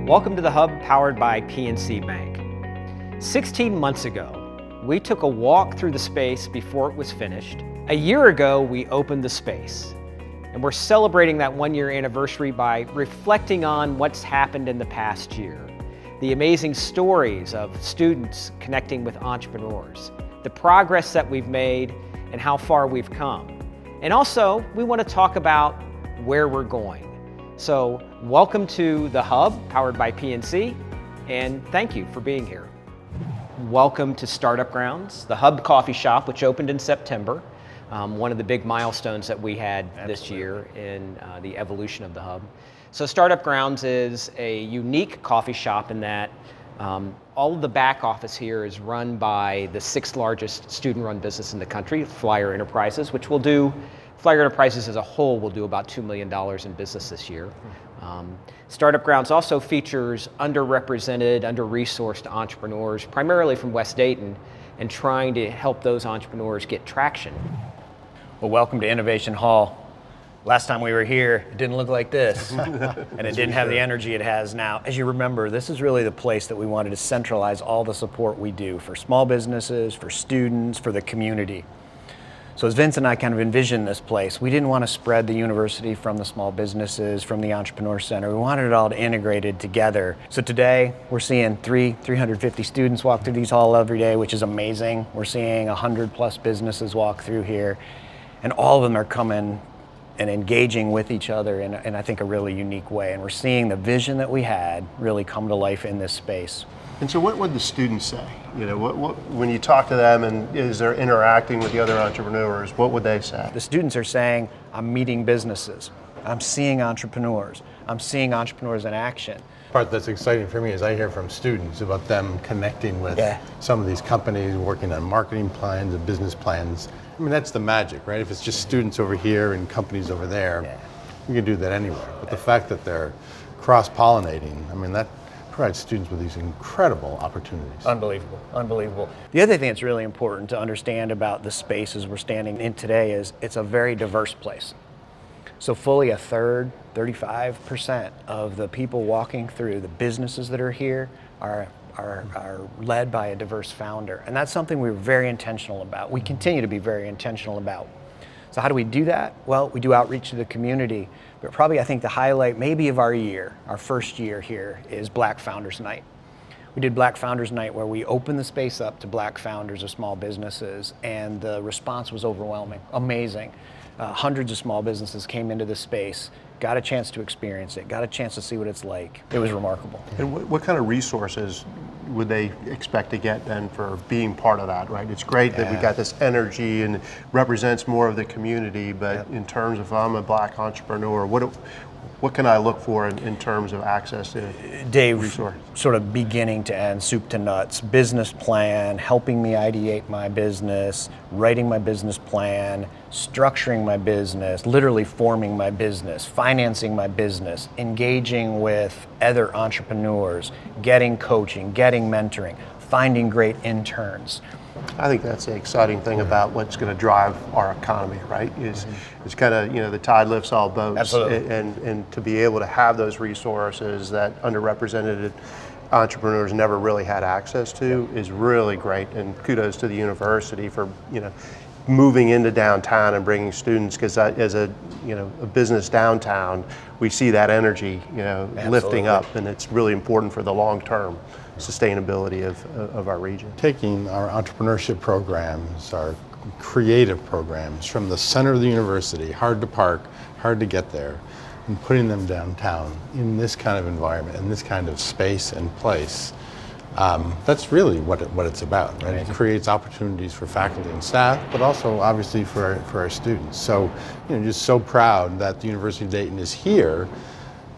Welcome to the Hub powered by PNC Bank. 16 months ago, we took a walk through the space before it was finished. A year ago, we opened the space, and we're celebrating that one-year anniversary by reflecting on what's happened in the past year. The amazing stories of students connecting with entrepreneurs, the progress that we've made, and how far we've come. And also, we want to talk about where we're going. So, welcome to the Hub, powered by PNC, and thank you for being here. Welcome to Startup Grounds, the Hub coffee shop, which opened in September. One of the big milestones that we had this year in the evolution of the Hub. So Startup Grounds is a unique coffee shop in that all of the back office here is run by the 6th largest student-run business in the country, Flyer Enterprises, which will do, Flyer Enterprises as a whole will do about $2 million in business this year. Startup Grounds also features underrepresented, under-resourced entrepreneurs, primarily from West Dayton, and trying to help those entrepreneurs get traction. Well, welcome to Innovation Hall. Last time we were here, it didn't look like this, and it didn't have the energy it has now. As you remember, this is really the place that we wanted to centralize all the support we do for small businesses, for students, for the community. So as Vince and I kind of envisioned this place, we didn't want to spread the university from the small businesses, from the Entrepreneur Center. We wanted it all to integrated together. So today, we're seeing 350 students walk through these halls every day, which is amazing. We're seeing 100 plus businesses walk through here, and all of them are coming and engaging with each other in I think a really unique way. And we're seeing the vision that we had really come to life in this space. And so what would the students say? You know, when you talk to them and as they're interacting with the other entrepreneurs, what would they say? The students are saying, I'm meeting businesses, I'm seeing entrepreneurs, I'm seeing entrepreneurs in action. The part that's exciting for me is I hear from students about them connecting with some of these companies, working on marketing plans and business plans. I mean, that's the magic, right? If it's just students over here and companies over there, we can do that anywhere. But the fact that they're cross-pollinating, I mean, that provides students with these incredible opportunities. Unbelievable, unbelievable. The other thing that's really important to understand about the spaces we're standing in today is it's a very diverse place. So fully a third, 35% of the people walking through the businesses that are here are led by a diverse founder. And that's something we were very intentional about. We continue to be very intentional about. So how do we do that? Well, we do outreach to the community, but probably I think the highlight maybe of our year, our first year here, is Black Founders Night. We did Black Founders Night where we opened the space up to Black founders of small businesses, and the response was overwhelming, amazing. Hundreds of small businesses came into the space, got a chance to experience it, got a chance to see what it's like. It was remarkable. And what kind of resources would they expect to get then for being part of that, right? It's great that we got this energy and represents more of the community, but in terms of if I'm a Black entrepreneur, what can I look for in terms of access to Dave, resources? Sort of beginning to end, soup to nuts, business plan, helping me ideate my business, writing my business plan, structuring my business, literally forming my business, financing my business, engaging with other entrepreneurs, getting coaching, getting mentoring, finding great interns. I think that's the exciting thing about what's going to drive our economy, right? It's kind of, the tide lifts all boats. Absolutely. And to be able to have those resources that underrepresented entrepreneurs never really had access to is really great. And kudos to the university for, moving into downtown and bringing students, because as a business downtown, we see that energy, lifting up, and it's really important for the long-term sustainability of our region. Taking our entrepreneurship programs, our creative programs from the center of the university, hard to park, hard to get there, and putting them downtown in this kind of environment, in this kind of space and place, that's really what it's about, right? It creates opportunities for faculty and staff, but also obviously for our students. So, just so proud that the University of Dayton is here.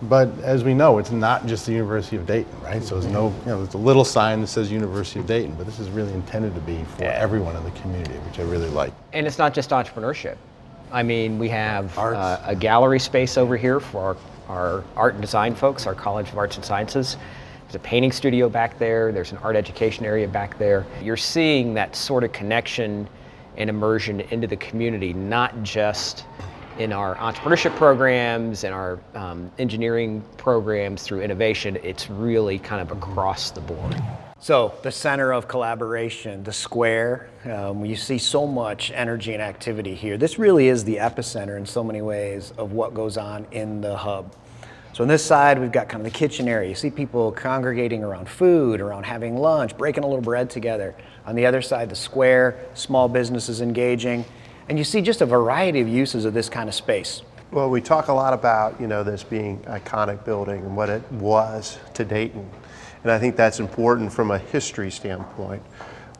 But as we know, it's not just the University of Dayton, right? So there's there's a little sign that says University of Dayton, but this is really intended to be for everyone in the community, which I really like. And it's not just entrepreneurship. I mean, we have a gallery space over here for our art and design folks, our College of Arts and Sciences. There's a painting studio back there. There's an art education area back there. You're seeing that sort of connection and immersion into the community, not just in our entrepreneurship programs and our engineering programs through innovation, it's really kind of across the board. So the center of collaboration, the square, you see so much energy and activity here. This really is the epicenter in so many ways of what goes on in the hub. So on this side, we've got kind of the kitchen area. You see people congregating around food, around having lunch, breaking a little bread together. On the other side, the square, small businesses engaging. And you see just a variety of uses of this kind of space. Well, we talk a lot about, this being an iconic building and what it was to Dayton. And I think that's important from a history standpoint.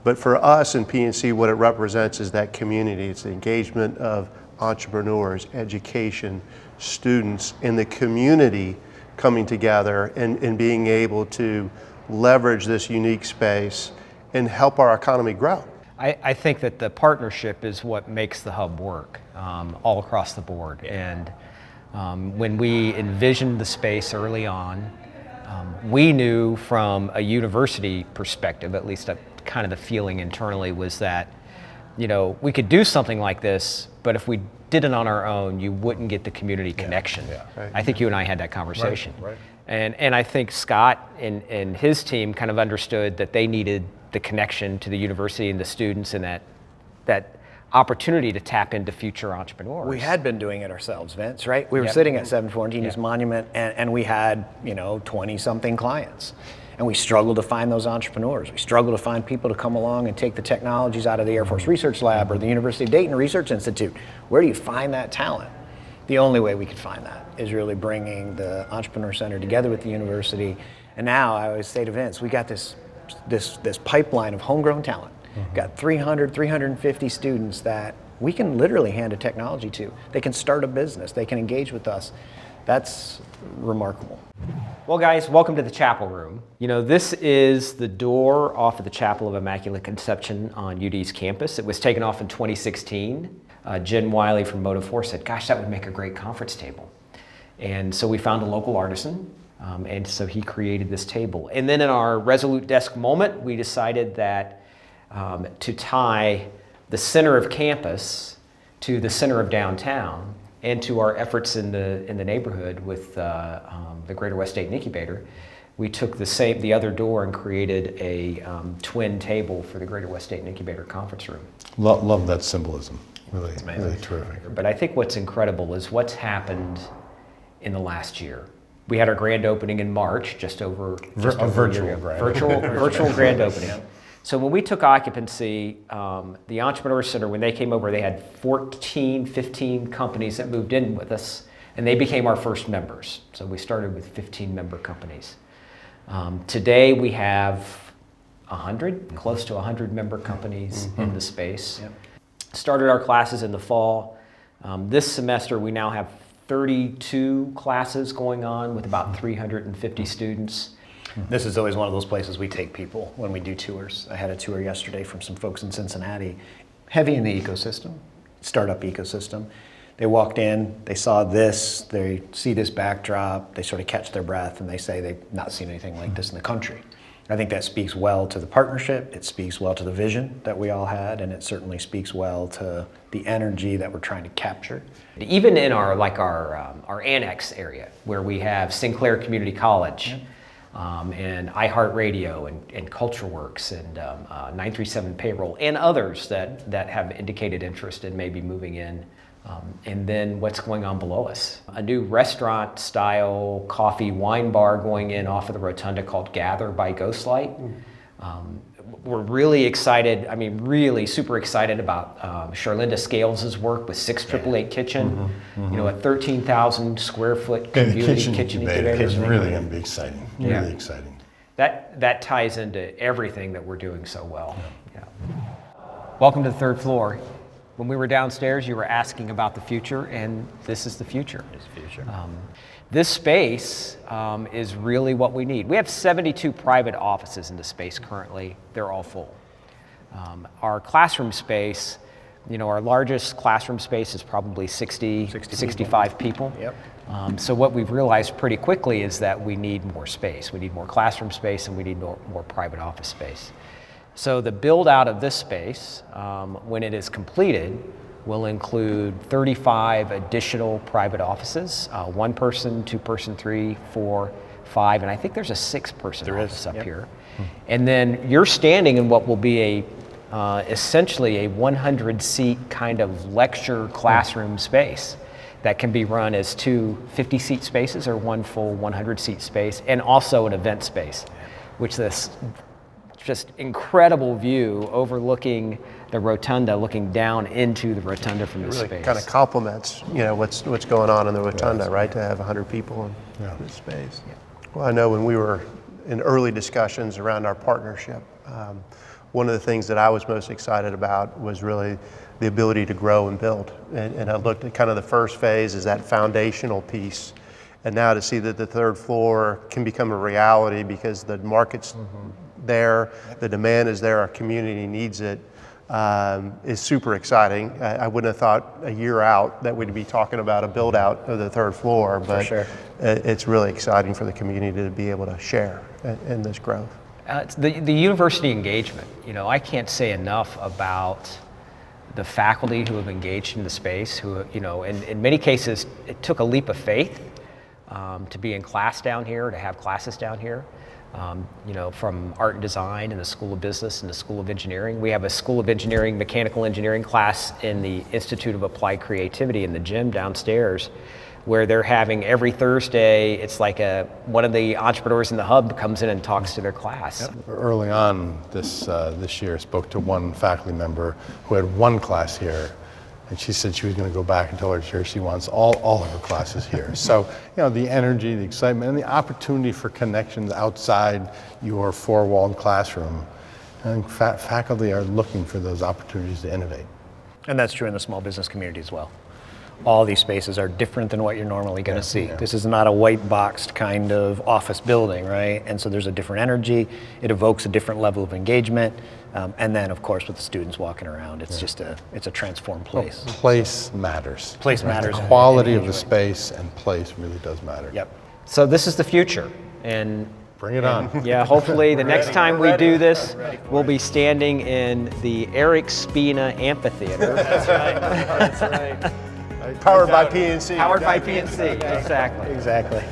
But for us in PNC, what it represents is that community. It's the engagement of entrepreneurs, education, students, and the community coming together and being able to leverage this unique space and help our economy grow. I think that the partnership is what makes the hub work all across the board. And when we envisioned the space early on, we knew from a university perspective, at least kind of the feeling internally was that, we could do something like this, but if we did it on our own, you wouldn't get the community connection. Right. I think you and I had that conversation. Right. And I think Scott and his team kind of understood that they needed the connection to the university and the students and that opportunity to tap into future entrepreneurs. We had been doing it ourselves, Vince, right? We were sitting at 714 East Monument and we had, 20-something clients. And we struggled to find those entrepreneurs. We struggled to find people to come along and take the technologies out of the Air Force Research Lab or the University of Dayton Research Institute. Where do you find that talent? The only way we could find that is really bringing the Entrepreneur Center together with the university. And now I always say to Vince, we got this pipeline of homegrown talent. Got 300, 350 students that we can literally hand a technology to. They can start a business. They can engage with us. That's remarkable. Well, guys, welcome to the Chapel Room. This is the door off of the Chapel of Immaculate Conception on UD's campus. It was taken off in 2016. Jen Wiley from Motive4 said, gosh, that would make a great conference table. And so we found a local artisan, and so he created this table. And then in our Resolute Desk moment, we decided that to tie the center of campus to the center of downtown and to our efforts in the neighborhood with the Greater West Dayton Incubator, we took the other door and created a twin table for the Greater West Dayton Incubator conference room. Love that symbolism. Really terrific. But I think what's incredible is what's happened in the last year. We had our grand opening in March, just over a virtual grand opening. So when we took occupancy, the Entrepreneur Center, when they came over, they had 14, 15 companies that moved in with us, and they became our first members. So we started with 15 member companies. Today we have 100, close to 100 member companies in the space. Yep. Started our classes in the fall. This semester we now have 32 classes going on with about 350 students. This is always one of those places we take people when we do tours. I had a tour yesterday from some folks in Cincinnati, heavy in the ecosystem, startup ecosystem. They walked in, they saw this, they see this backdrop, they sort of catch their breath and they say they've not seen anything like this in the country. I think that speaks well to the partnership, it speaks well to the vision that we all had, and it certainly speaks well to the energy that we're trying to capture. Even in our annex area where we have Sinclair Community College, and iHeartRadio and CultureWorks and 937 Payroll and others that have indicated interest in maybe moving in. And then what's going on below us? A new restaurant style coffee wine bar going in off of the rotunda called Gather by Ghostlight. We're really excited, really super excited about Charlinda Scales' work with 688 Kitchen, a 13,000 square foot community kitchen incubator. It's really going to be exciting, really exciting. That ties into everything that we're doing so well. Yeah. Welcome to the third floor. When we were downstairs, you were asking about the future, and this is the future. It's the future. This space is really what we need. We have 72 private offices in the space currently. They're all full. Our classroom space, our largest classroom space is probably 65 people. Yep. So what we've realized pretty quickly is that we need more space. We need more classroom space and we need more private office space. So the build out of this space, when it is completed, will include 35 additional private offices, 1 person, 2 person, 3, 4, 5, and I think there's a 6-person office up here. And then you're standing in what will be essentially a 100-seat kind of lecture classroom space that can be run as 2 50-seat spaces or 1 full 100-seat space, and also an event space, which this just incredible view overlooking the rotunda, looking down into the rotunda from this Really space. kind of complements, what's going on in the rotunda, right? To have 100 people in this space. Well, I know when we were in early discussions around our partnership, one of the things that I was most excited about was really the ability to grow and build. And I looked at kind of the first phase as that foundational piece. And now to see that the 3rd floor can become a reality because the market's there, the demand is there, our community needs it, is super exciting. I wouldn't have thought a year out that we'd be talking about a build out of the 3rd floor, but it's really exciting for the community to be able to share in this growth. It's the university engagement. I can't say enough about the faculty who have engaged in the space, who, in many cases, it took a leap of faith to be in class down here, to have classes down here. From art and design and the School of Business and the School of Engineering. We have a School of Engineering, mechanical engineering class in the Institute of Applied Creativity in the gym downstairs, where they're having every Thursday, it's like one of the entrepreneurs in the hub comes in and talks to their class. Early on this year, I spoke to one faculty member who had 1 class here, and she said she was going to go back and tell her chair she wants all of her classes here. So, the energy, the excitement, and the opportunity for connections outside your 4-walled classroom. And faculty are looking for those opportunities to innovate. And that's true in the small business community as well. All these spaces are different than what you're normally going to see. This is not a white boxed kind of office building, right? And so there's a different energy. It evokes a different level of engagement. And then, of course, with the students walking around, it's just it's a transformed place. Well, place matters. Place matters. The quality of the space and place really does matter. Yep. So this is the future, and bring it on. Yeah, hopefully the next time we do this, we'll be standing in the Eric Spina Amphitheater. That's right. Powered by PNC. Powered by PNC, exactly. Exactly.